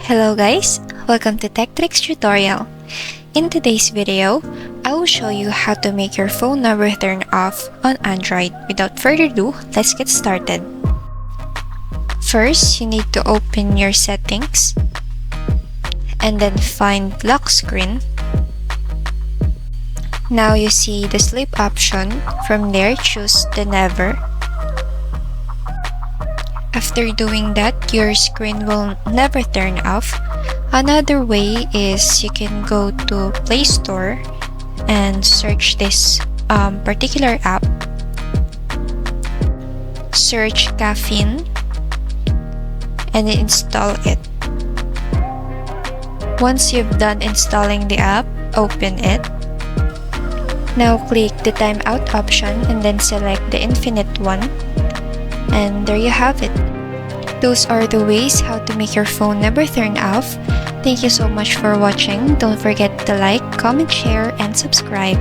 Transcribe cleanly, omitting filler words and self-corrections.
Hello guys, welcome to Tech Tricks tutorial. In today's video, I will show you how to make your phone never turn off on Android. Without further ado, let's get started. First, you need to open your settings and then find lock screen. Now you see the sleep option. From there, choose the never. After doing that, your screen will never turn off. Another way is you can go to Play Store and search this particular app. Search Caffeine and install it. Once you've done installing the app, open it. Now click the timeout option and then select the infinite one. And there you have it. Those are the ways how to make your phone never turn off. Thank you so much for watching. Don't forget to like, comment, share, and subscribe.